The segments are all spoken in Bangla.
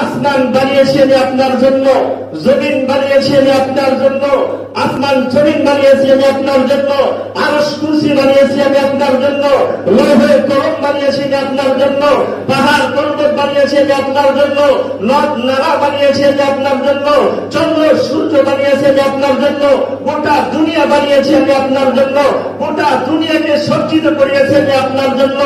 আসমান বানিয়েছি আমি আপনার জন্য, জমিন বানিয়েছি আমি আপনার জন্য, আসমান জমিন বানিয়েছি আমি আপনার জন্য, আরশ কুরসি বানিয়েছি আমি আপনার জন্য, লৌহে কলম বানিয়েছি আমি আপনার জন্য, পাহাড় পর্বত বানিয়েছি আমি আপনার জন্য, নদ নালা বানিয়েছি আমি আপনার জন্য, চন্দ্র সূর্য বানিয়েছি আমি আপনার জন্য, গোটা দুনিয়া বানিয়েছি আমি আপনার জন্য, গোটা দুনিয়াকে সজ্জিত করিয়েছি আমি আপনার জন্য,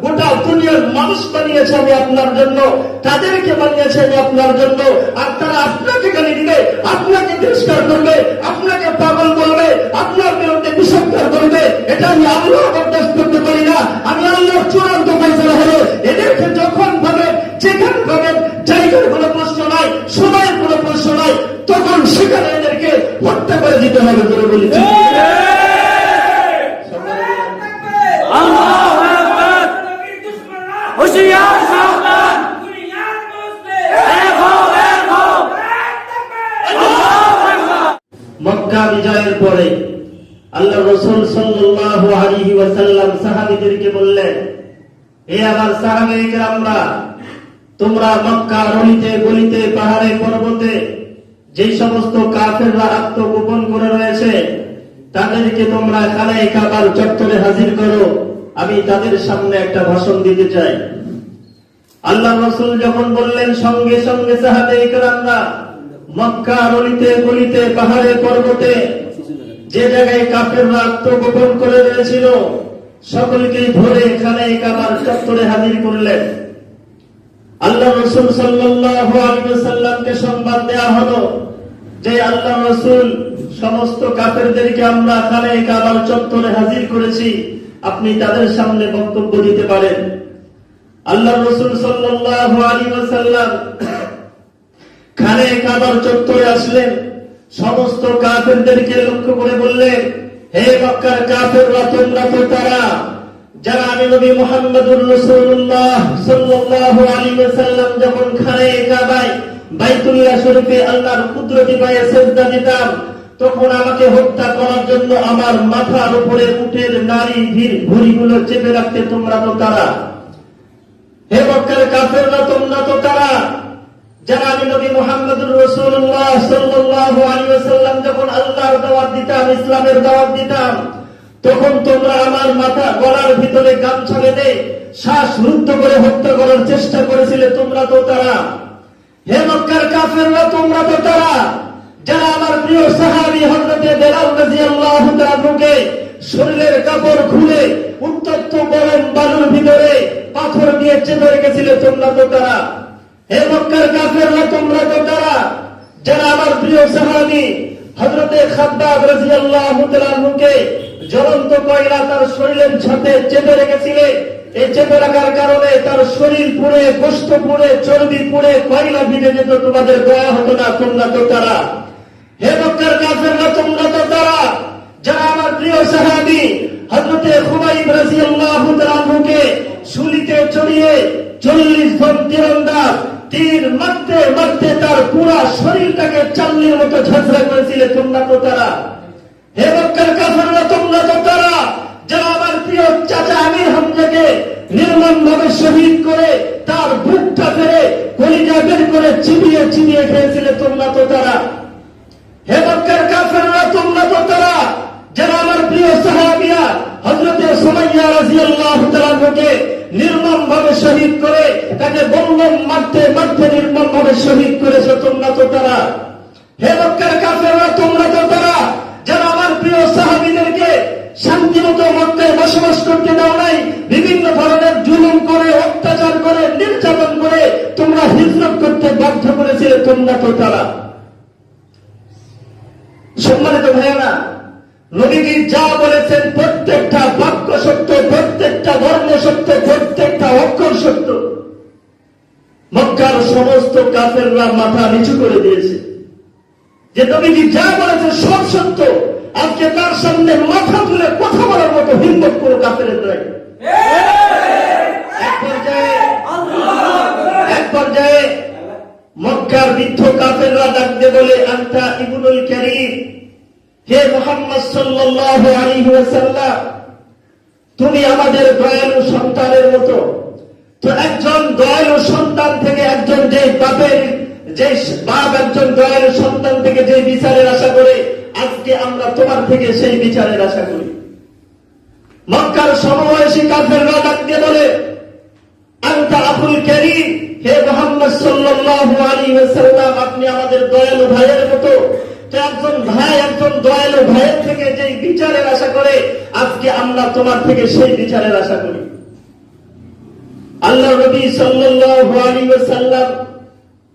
গোটা দুনিয়ার মানুষ বানিয়েছে আমি আপনার জন্য, তাদেরকে বানিয়েছে আমি আপনার জন্য। আর তারা আপনাকে গালি দিবে, আপনাকে তিরস্কার করবে, আপনাকে পাগল বলবে, আপনার বিরুদ্ধে বিষোদ্গার করবে, এটা আমি আল্লাহ বরদাস্ত করতে পারি না। আমি আল্লাহর চূড়ান্ত ফয়সালা হলো এদেরকে যখন পাবেন, যেখানে পাবেন, জায়গার কোনো প্রশ্ন নাই, সময়ের কোনো প্রশ্ন নাই, তখন সেখানে এদেরকে হত্যা করে দিতে হবে বলে বলেছি। মক্কা বিজয়ের পরে আল্লাহ রাসূল সাল্লাল্লাহু আলাইহি ওয়াসাল্লাম সাহাবীদেরকে বললেন, হে আমার সাহাবায়ে কেরামরা, তোমরা মক্কার অলিতে গলিতে পাহাড়ে পর্বতে যে সমস্ত কাফেররা আত্মগোপন করে রয়েছে তাদেরকে তোমরা খানায়ে কাবার চত্বরে হাজির করো, আমি তাদের সামনে একটা ভাষণ দিতে চাই। আল্লাহ রাসূল যখন বললেন, সঙ্গে সঙ্গে সাহাবায়ে কেরামরা মক্কার অলিতে গলিতে পাহাড়ে পর্বতে যে জায়গায় কাফেররা আত্মগোপন করে রয়েছিল সকলকে ধরে খানায়ে কাবার চত্বরে হাজির করলেন। আল্লাহ রাসূল সাল্লাল্লাহু আলাইহি ওয়াসাল্লামকে সংবাদ দেয়া হলো যে আল্লাহ রাসূল, সমস্ত কাফেরদেরকে আমরা খানায়ে কাবার চত্বরে হাজির করেছি, আপনি তাদের সামনে বক্তব্য দিতে পারেন। আল্লাহ রাসূল সাল্লাল্লাহু আলাইহি ওয়াসাল্লাম খানায়ে কাবার চত্বরে আসলেন, সমস্ত কাফেরদেরকে লক্ষ্য করে বললেন, হে মক্কার কাফেররা, তোমরা তো তারা যারা আমি নবী মুহাম্মদুর রাসূলুল্লাহ সাল্লাল্লাহু আলাইহি ওয়াসাল্লাম যখন খানায়ে কাবায় বাইতুল্লাহ শরীফে আল্লাহর কুদরতি পায়ে সিজদা দিতাম, তখন আমাকে হত্যা করার জন্য আমার মাথার উপরে উটের নারী ভুঁড়িগুলো চেপে রাখতে তোমরা তো তারা। হে মক্কার কাফেররা, তোমরা তো তারা যারা আমি নবী মুহাম্মদুর রাসূলুল্লাহ সাল্লাল্লাহু আলাইহি ওয়াসাল্লাম যখন আল্লাহর দাওয়াত দিতাম, ইসলামের দাওয়াত দিতাম, তখন তোমরা আমার মাথা গলার ভিতরে গামছা বেঁধে শ্বাস রুদ্ধ করে হত্যা করার চেষ্টা করেছিলে, তোমরা তো তারা। হে মক্কার কাফেররা, তোমরা তো তারা যারা আমার প্রিয় সাহাবী হযরতে বেলাল রাদিয়াল্লাহু তাআলাকে শরীরের কাপড় খুলে উত্তপ্ত গরম বালুর ভিতরে পাথর দিয়ে চেপে রেখেছিলে, তোমরা তো তারা। হে মক্কার কাফেররা, তোমরা তো তারা যারা আমার প্রিয় সাহাবী হযরতে খাব্বাব রাদিয়াল্লাহু তাআলাকে জ্বলন্ত কয়লা তার শরীরের সাথে চেপে রেখেছিলে, এই চেপে রাখার কারণে তার শরীর পুড়ে, গোশত পুড়ে, চর্বি পুড়ে, কয়লা ভিজে যেত, তোমাদের দয়া হতো না, তোমরা তো তারা। হে মক্কার কাফেররা, তোমরা তো তারা যারা আমার প্রিয় সাহাবী হযরতে খুবাইব রাদিয়াল্লাহু তাআলাকে শুলিতে চড়িয়ে 40 জন তীরন্দাজ তীর মারতে মারতে তার পুরা শরীরটাকে চাল্লির মতো ঝাঁঝরা করেছিলে, তোমরা তো তারা। হে মক্কার কাফেররা, তোমরা তো তারা যারা আমার প্রিয় চাচা আমির হামজাকে নির্মমভাবে শহীদ করে তার বুকটা ফেরে কলিজা বের করে চিবিয়ে চিবিয়ে খেয়েছিলে, তোমরা তো তারা। হে মক্কার কাফেররা, তোমরা তো তারা যারা আমার প্রিয় সাহাবিয়া হযরতে সুমাইয়া রাদিয়াল্লাহু তাআলাকে নির্মমভাবে শহীদ করে তাকে বল্লম মারতে মারতে নির্মমভাবে শহীদ করেছে, তোমরা তো তারা। হে মক্কার কাফেররা, তোমরা তো তারা যারা আমার প্রিয় সাহাবীদেরকে শান্তিমতো মক্কায় বসবাস করতে দাও নাই, বিভিন্ন ধরনের জুলুম করে, অত্যাচার করে, নির্যাতন করে তোমরা হিজরত করতে বাধ্য করেছিলে, তোমরা তো তারা। সম্মানিত ভাইয়েরা, নবীজি যা বলেছেন প্রত্যেকটা বাক্য সত্য, প্রত্যেকটা ধর্ম সত্য, প্রত্যেকটা অক্ষর সত্য। মক্কার সমস্ত কাফেররা মাথা নিচু করে দিয়েছে যে নবীজি যা বলেছে সব সত্য। আজকে তার সামনে মাথা তুলে কথা বলার মতো হিম্মত কোনো কাফেরের নাই। এক পর্যায়ে মক্কার বৃদ্ধ কাফেররা ডাকতে বলে, আনতা ইবনুল কারীম, হে মুহাম্মদ সাল্লাল্লাহু আলাইহি ওয়াসাল্লাম, তুমি আমাদের দয়ালু সন্তানের মতো। তো একজন দয়ালু সন্তান থেকে একজন যে বাপের যে বাপ একজন দয়ালু সন্তান থেকে যে বিচারের আশা করে, আজকে আমরা তোমার থেকে সেই বিচারের আশা করি। মক্কার সমবয়সী কাফেররা ডাক দিয়ে বলে, আনতা আবুল কারীম, হে মুহাম্মদ সাল্লাল্লাহু আলাইহি ওয়াসাল্লাম, আপনি আমাদের দয়ালু ভাইয়ের মতো। একজন ভাই একজন দয়ালু ভাইয়ের থেকে যে বিচারের আশা করে, আজকে আমরা তোমার থেকে সেই বিচারের আশা করি। আল্লাহ নবী সাল্লাল্লাহু আলাইহি ওয়াসাল্লাম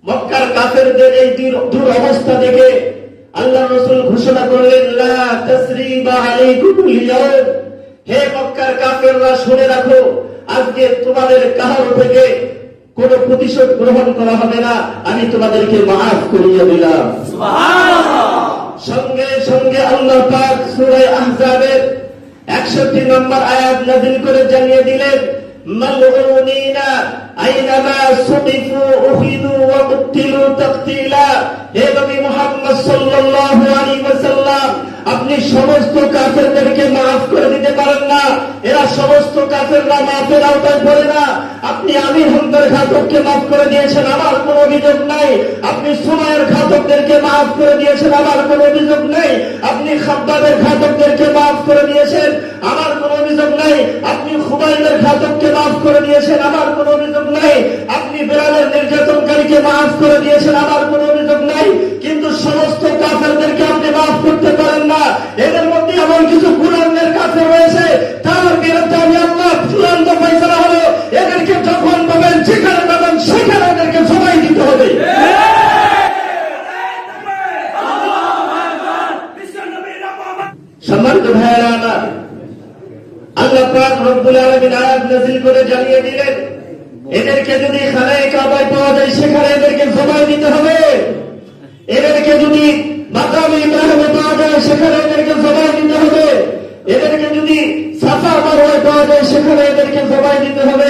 মক্কার কাফেরদের এই দুরবস্থা দেখে আল্লাহ রাসূল ঘোষণা করলেন, লা তাসরিবা আলাইকুমুল ইয়াওম, হে মক্কার কাফেররা শুনে রাখো, আজকে তোমাদের কারো থেকে কোন প্রতিশোধ গ্রহণ করা হবে না, আমি তোমাদেরকে মাফ করিয়ে দিলাম। সুবহানাল্লাহ। সঙ্গে সঙ্গে আল্লাহ পাক সূরা আহজাবের 61 নম্বর আয়াত নাযিল করে জানিয়ে দিলেন, মালউনিনা আইনামা সুকিফু উখিযু ওয়া কুতিলু তাকতিলা। হে নবী মুহাম্মদ সাল্লাল্লাহু আলাইহি ওয়াসাল্লাম, আপনি সমস্ত কাফেরদেরকে মাফ করে দিতে পারেন না, এরা সমস্ত কাফেররা মাফের আওতায় পড়ে না। আপনি আমির হামদার ঘাতককে মাফ করে দিয়েছেন, আমার কোনো অভিযোগ নাই। আপনি সুমাইয়ের ঘাতকদেরকে মাফ করে দিয়েছেন, আমার কোনো অভিযোগ নাই। আপনি খাব্বাবের ঘাতকদেরকে মাফ করে দিয়েছেন, আমার কোনো অভিযোগ নাই। আপনি খুবাইবের ঘাতককে মাফ করে দিয়েছেন, আমার কোনো অভিযোগ নাই। আপনি বেলালের নির্যাতনকারীকে মাফ করে দিয়েছেন, আমার কোনো অভিযোগ নাই। কিন্তু সমস্ত কাফেরদেরকে আপনি মাফ করতে পারেন না। এদের মধ্যে এমন কিছু কুরআনের কাফের রয়েছে, তার বিরুদ্ধে আমি আল্লাহ চূড়ান্ত ফয়সালা হলো, এদেরকে যখন পাবেন, যেখানে পাবেন, সেখানে এদেরকে জবাই দিতে হবে। সম্মানিত ভাইয়েরা আমার, আল্লাহ পাক রব্বুল আলামিন আয়াত নাযিল করে জানিয়ে দিলেন, এদেরকে যদি খানায়ে কাবায় পাওয়া যায়, সেখানে এদেরকে জবাই দিতে হবে। এদেরকে যদি মাকামে ইব্রাহিমে পাওয়া যায়, সেখানে এদেরকে জবাই দিতে হবে। এদেরকে যদি সাফা মারওয়ায় পাওয়া যায়, সেখানে এদেরকে জবাই দিতে হবে।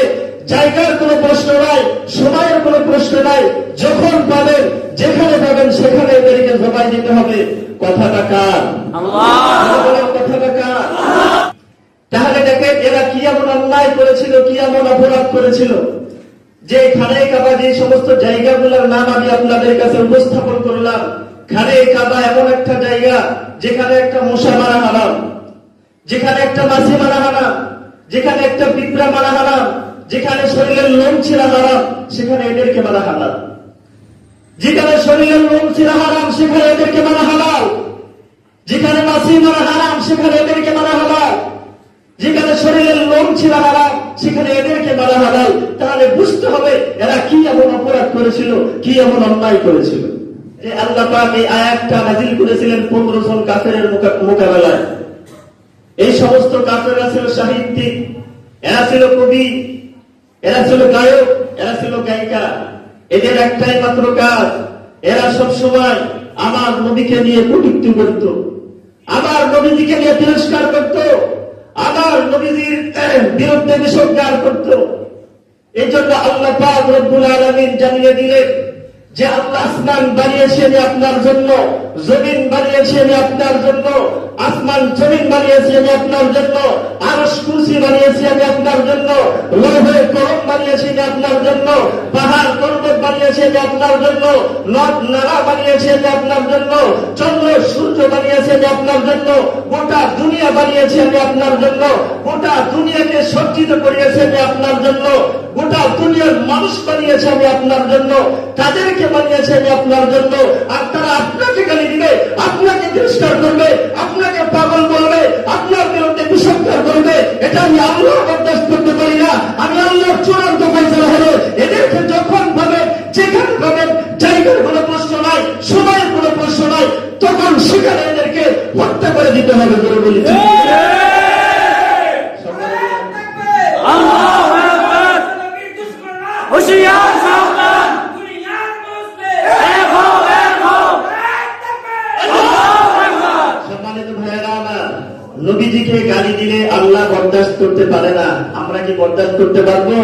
জায়গার কোনো প্রশ্ন নাই, সময়ের কোনো প্রশ্ন নাই, যখন পাবেন, যেখানে পাবেন, সেখানে এদেরকে জবাই দিতে হবে। কথাটা কার? আল্লাহ। কথাটা কার? তাহলে দেখেন, এরা কি এমন অন্যায় করেছিল, কি এমন অপরাধ করেছিল, যে খানায়ে কাবা, যে সমস্ত জায়গাগুলোর নাম আমি আপনাদের কাছে উপস্থাপন করলাম। খানায়ে কাবা এমন একটা জায়গা, যেখানে একটা মশা মারা হারাম, যেখানে একটা মাছি মারা হারাম, যেখানে একটা পিঁপড়া মারা হারাম, যেখানে শরীরের লোম ছিঁড়া হারাম, সেখানে এদেরকে মারা হালাল। যেখানে শরীরের লোম ছিঁড়া হারাম, সেখানে এদেরকে মারা হালাল। যেখানে মাছি মারা হারাম, সেখানে এদেরকে মারা হালাল। যেখানে শরীরের লোম ছিঁড়া হারাম, সেখানে এদেরকে মারা হালাল। তাহলে বুঝতে হবে এরা কি এমন অপরাধ করেছিল, কি এমন অন্যায় করেছিল, যে আল্লাহ পাক এই আয়াতটা নাযিল করেছিলেন 15 জন কাফেরের মোকাবেলায়। এই সমস্ত কাফেররা ছিল সাহিত্যিক, এরা ছিল কবি, এরা ছিল গায়ক, এরা ছিল গায়িকা। এদের একটাই মাত্র কাজ, এরা সব সময় আমার নবীকে নিয়ে কটূক্তি করত, আমার নবীজিকে নিয়ে তিরস্কার করত, আমার নবীজির বিরুদ্ধে বিষোদ্গার করত। এই জন্য আল্লাহ পাক রব্বুল আলামিন জানিয়ে দিলেন যে আল্লাহ আসমান বানিয়েছি আমি আপনার জন্য, জমিন বানিয়েছি আমি আপনার জন্য, আসমান জমিন বানিয়েছি আমি আপনার জন্য, আরশ কুরসি বানিয়েছি আমি আপনার জন্য, লৌহে কলম বানিয়েছি আমি আপনার জন্য, পাহাড় পর্বত বানিয়েছি আমি আপনার জন্য, নদ নালা বানিয়েছি আমি আপনার জন্য, চন্দ্র সূর্য বানিয়েছি আমি আপনার জন্য, গোটা দুনিয়া বানিয়েছি আমি আপনার জন্য, গোটা দুনিয়াকে সজ্জিত করিয়েছি আমি আপনার জন্য, গোটা দুনিয়ার মানুষ বানিয়েছে আমি আপনার জন্য, তাদেরকে বানিয়েছে আমি আপনার জন্য। আর তারা আপনাকে গালি দিবে, আপনাকে তিরস্কার করবে, আপনাকে পাগল বলবে, আপনার বিরুদ্ধে বিষোদ্গার করবে। এটা আমি আল্লাহ বরদাস্ত করতে পারি না। আমি আল্লাহর চূড়ান্ত ফয়সালা হলো, এদেরকে যখন পাবেন, যেখানে পাবেন, জায়গার কোনো প্রশ্ন নাই, সময়ের কোনো প্রশ্ন নাই, তখন সেখানে এদেরকে হত্যা করে দিতে হবে বলে বলেছি। নবীজিকে গালি দিলে আল্লাহ বরদাস্ত করতে পারে না, আমরা কি বরদাস্ত করতে পারবো?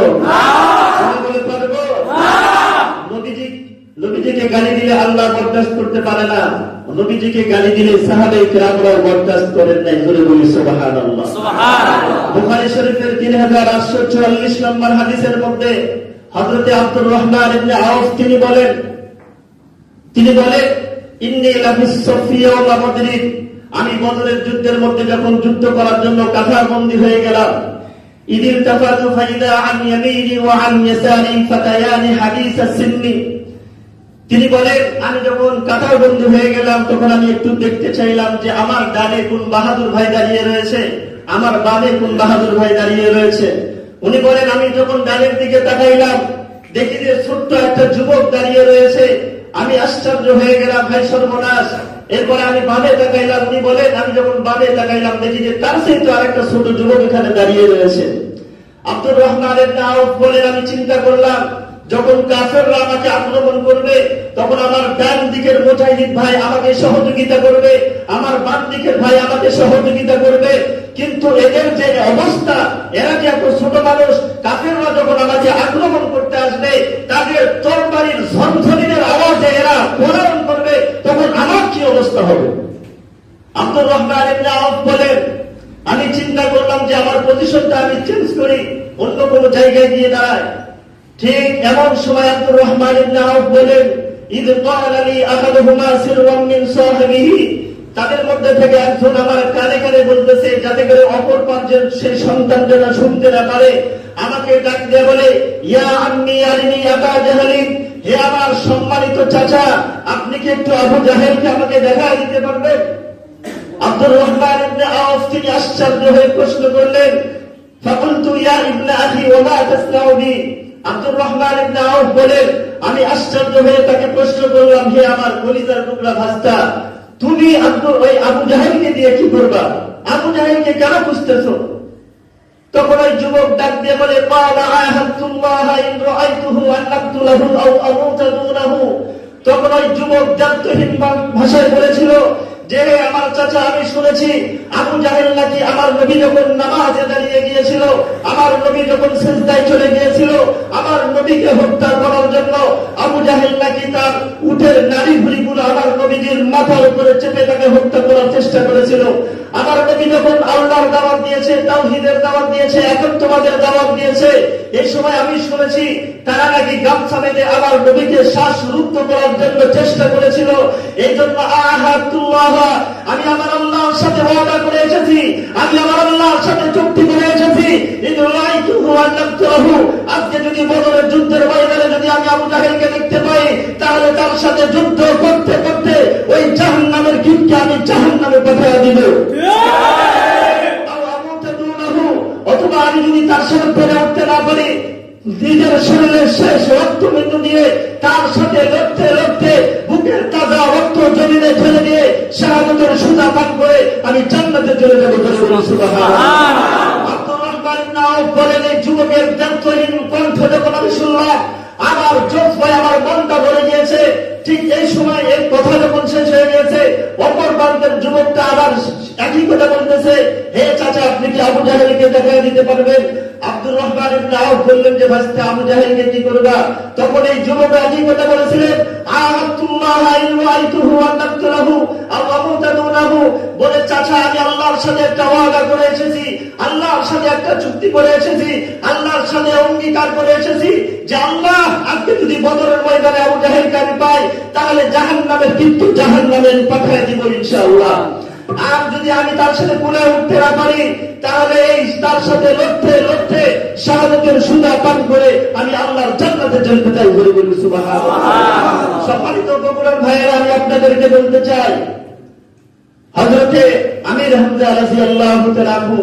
পারবো? নবীজিকে গালি দিলে আল্লাহ বরদাস্ত করতে পারে না, নবীজিকে গালি দিলে সাহাবায়ে কেরামরাও বরদাস্ত করেন নাই। জোরে বলি সুবহানাল্লাহ। বুখারী শরীফের 3844 নম্বর হাদিসের মধ্যে হযরত আব্দুর রহমান ইবনে আউফ তিনি বলেন, তিনি বলেন, ইন্নী লাফিস সাফি ওয়া বদরিন, আমি বদরের যুদ্ধের মধ্যে যখন যুদ্ধ করার জন্য কাঁথাবন্দী হয়ে গেলাম, ইদিল তাফাতু ফাইদা আন ইয়ামিনি ওয়া আন ইয়াসারি ফাতায়ানি হাদিস সিন্নি। তিনি বলেন, আমি যখন কাঁথাবন্দী হয়ে গেলাম তখন আমি একটু দেখতে চাইলাম যে আমার ডানে কোন বাহাদুর ভাই দাঁড়িয়ে রয়েছে, আমার বামে কোন বাহাদুর ভাই দাঁড়িয়ে রয়েছে। উনি বলেন, আমি যখন ডানের দিকে তাকাইলাম দেখি যে ছোট্ট একটা যুবক দাঁড়িয়ে রয়েছে। আমি আশ্চর্য হয়ে গেলাম, ভাই সর্বনাশ। এরপরে আমি বামে তাকাইলাম, উনি বলেন, আমি যখন বামে তাকাইলাম দেখি যে তার সেই তো আরেকটা ছোট যুবক এখানে দাঁড়িয়ে রয়েছে। আব্দুর রহমান ইবনে আউফ বলেন, আমি চিন্তা করলাম যখন কাফেররা আমাকে আক্রমণ করবে তখন আমার ডান দিকের মুজাহিদ ভাই আমাকে সহযোগিতা করবে, আমার বাম দিকের ভাই আমাকে সহযোগিতা করবে। কিন্তু এদের যে অবস্থা, এরা যে এত ছোট মানুষ, কাফেররা যখন আমাকে আক্রমণ করতে আসবে তাদের তরবারির ঝনঝনির আওয়াজে এরা পলায়ন করবে, তখন আমার কি অবস্থা হবে? আব্দুর রহমান ইবনে আউফ বলেন, আমি চিন্তা করলাম যে আমার পজিশনটা আমি চেঞ্জ করি, অন্য কোনো জায়গায় গিয়ে দাঁড়াই। ঠিক এমন সময় আব্দুর রহমান ইবনে আউফ বলেন, ইদ ক্বালা লি আহাদুহুমা সিররাম মিন সাহিবিহি, তাদের মধ্যে থেকে একজন আমার কানে কানে বলতেছে, যাতে করে অপর পাঁচজন সেই সন্তান যেন শুনতে না পারে, আমাকে ডাক দিয়ে বলে, ইয়া আম্মি আরিনি আবা জাহলিন, হে আমার সম্মানিত চাচা, আপনি কি একটু আবু জাহেলকে আমাকে দেখায় দিতে পারবেন? আব্দুর রহমান ইবনে আউফ তিনি আশ্চর্য হয়ে প্রশ্ন করলেন, ফাকুলতু ইয়া ইবনে আখি ওয়া মা তাসনাউ বি। আব্দুর রহমান ইবনে আউফ বলেন, আমি আশ্চর্য হয়ে তাকে প্রশ্ন করলাম, হে আমার কলিজার টুকরা ভাস্তা, তুমি ওই আবু জাহেলকে দিয়ে কি করবা? আবু জাহেলকে কেন খুঁজতেছো? তখন ওই যুবক ডাক দিয়ে বলে, ক্বালা আহাদতুল্লাহ ইন রাআইতুহু আন নাকতুলাহু আও আমুতা দুনাহু। তখন ওই যুবক জান্তহীন ভাষায় বলেছিল যে, আমার চাচা, আমি শুনেছি আবু জাহেল নাকি আমার নবী যখন নামাজে দাঁড়িয়ে গিয়েছিল, আমার নবী যখন সিজদায় চলে গিয়েছিল, আমার নবীকে হত্যা করার জন্য আবু জাহেল নাকি তার উটের নাড়ি ভুঁড়িগুলো আমার নবীজির মাথার উপরে চেপে তাকে হত্যা করার চেষ্টা করেছিল। আমার নবী যখন আল্লাহর দাওয়াত দিয়েছে, তাওহীদের দাওয়াত দিয়েছে, একত্ববাদের দাওয়াত দিয়েছে, এই সময় আমি শুনেছি তারা নাকি গামছা বেঁধে আমার নবীকে শ্বাসরুদ্ধ করার জন্য চেষ্টা করেছিল। এই জন্য আহাদুল্লাহ, আমি আমার আল্লাহর সাথে ওয়াদা করে এসেছি, আমি আমার আল্লাহর সাথে চুক্তি করে এসেছি, আজকে যদি বদরের যুদ্ধের ময়দানে যদি আমি আবু জাহেলকে দেখতে পাই, তাহলে তার সাথে যুদ্ধ করতে করতে ওই জাহান্নামের কীটকে আমি জাহান্নামে পাঠিয়ে দিব। অথবা আমি যদি তার সাথে পেরে উঠতে না পারি, নিজের শরীরের শেষ রক্তবিন্দু দিয়ে তার সাথে লড়তে লড়তে বুকের তাজা রক্ত জমিনে ঢেলে দিয়ে শাহাদাতের সুধা পান করে আমি জান্নাতে চলে যাবো। আব্দুর রহমান ইবনে আউফ বলেন, এই যুবকের জান্তহীন কণ্ঠ যখন আমি শুনলাম, আমার চোখ ভয়ে আমার মনটা ভরে গিয়েছে। ঠিক এই সময় এই কথা যখন শেষ হয়ে গেছে, অপর প্রান্তের যুবকটা আবার একই কথা বলতেছে, হে চাচা, আপনি কি আবু জাহেলকে দেখায় দিতে পারবেন? আব্দুর রহমান ইবনে আউফ বললেন যে, ভাস্তে, আবু জাহেলকে কি করবা? তখন এই যুবক একই কথা বলেছিলেন, আহাদুল্লাহ ইন রাআইতুহু আন নাকতুলাহু আও আমুতা দুনাহু, বলে, চাচা, আমি আল্লাহর সাথে একটা ওয়াদা করে এসেছি, আল্লাহর সাথে একটা চুক্তি করে এসেছি, আল্লাহর সাথে অঙ্গীকার করে এসেছি যে আল্লাহ আজকে যদি বদরের ময়দানে আবু জাহেলকে আমি পাই, তাহলে জাহান্নামের কিন্তু জাহান্নামে পাঠিয়ে দিব ইনশাআল্লাহ। আর যদি আমি তার সাথে কোলে উঠতে না পারি, তাহলে এই তার সাথে লড়তে লড়তে শাহাদাতের সুধা পান করে আমি আল্লাহর জান্নাতে যেতে চাই। বলে বলি সুবহানাল্লাহ। সম্মানিত বগুড়ার ভাইয়েরা, আমি আপনাদেরকে বলতে চাই, হযরতে আমির হামজা রাদিয়াল্লাহু তাআলা আনহু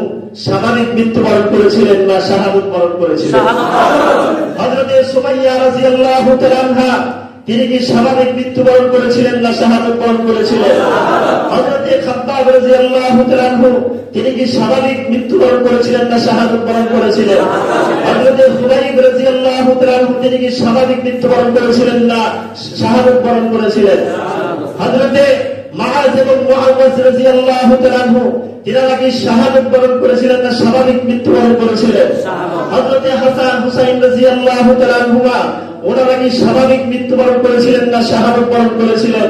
স্বাভাবিক মৃত্যুবরণ করেছিলেন না শাহাদাত বরণ করেছিলেন? হযরতে সুমাইয়া রাদিয়াল্লাহু তাআলা আনহা, তিনি কি স্বাভাবিক মৃত্যুবরণ করেছিলেন না শাহাদাত বরণ করেছিলেন? হযরতে খাব্বাব রাদিয়াল্লাহু তাআলা আনহু, তিনি কি স্বাভাবিক মৃত্যুবরণ করেছিলেন না শাহাদাত বরণ করেছিলেন? হযরতে খুবাইব রাদিয়াল্লাহু তাআলা আনহু, তিনি কি স্বাভাবিক মৃত্যুবরণ করেছিলেন না শাহাদাত বরণ করেছিলেন? হযরতে মাআজ এবং মুআওয়াজ রাদিয়াল্লাহু তাআলা আনহু, তিনারা কি শাহাদাত বরণ করেছিলেন না স্বাভাবিক মৃত্যুবরণ করেছিলেন? হযরতে হাসান হুসাইন রাদিয়াল্লাহু তাআলা আনহুমা, ওনারা কি স্বাভাবিক মৃত্যুবরণ করেছিলেন না শাহাদাত বরণ করেছিলেন?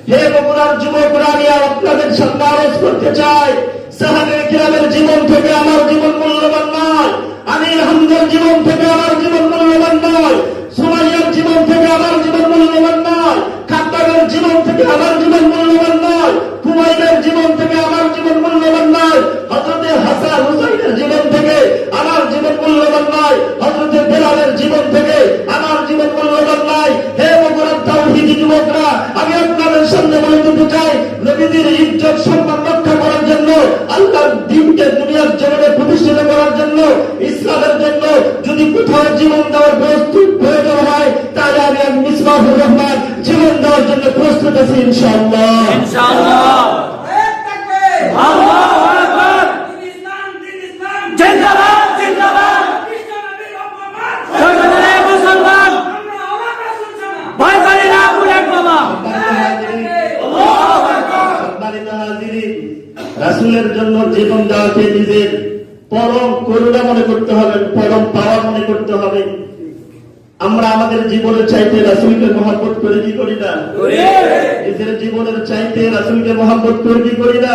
হে বগুড়ার যুবকরা, আমি আপনাদের সামনে আরজ করতে চাই, সাহাবায়ে কিরামের জীবন থেকে আমার জীবন মূল্যবান নয়, আমির হামজার জীবন থেকে আমার জীবন মূল্যবান নয়, সুমাইয়ার জীবন থেকে আমার জীবন মূল্যবান নয়, খাব্বাব জীবন দেওয়ার প্রয়োজন হয়, তাহলে আমি মিসবাহুর রহমান জীবন দেওয়ার জন্য প্রস্তুত আছি ইনশাআল্লাহ। ইনশাআল্লাহ। আল্লাহু আকবার। জিন্দাবাদ জিন্দাবাদ। জয় মুসলমান। ভয় করি না বুলেট বোমা। সম্মানিত হাজিরিন, রাসূলের জন্য জীবন দেওয়াকে নিজের পরম করুণা মনে করতে হবে, পরম পাওয়া মনে করতে হবে। আমরা আমাদের জীবনের চাইতে রাসূলকে মহব্বত করে কি করি না? নিজের জীবনের চাইতে রাসূলকে মহব্বত করে কি করি না?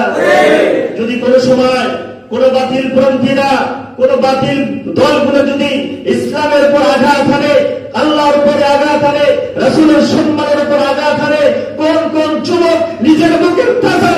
যদি কোনো সময় কোন বাতিল পন্থীরা, কোন বাতিল দলগুলো যদি ইসলামের উপর আঘাত হানে, আল্লাহর উপরে আঘাত হানে, রাসূলের সম্মানের উপর আঘাত হানে, কোন কোন যুবক নিজের বুকের তাজা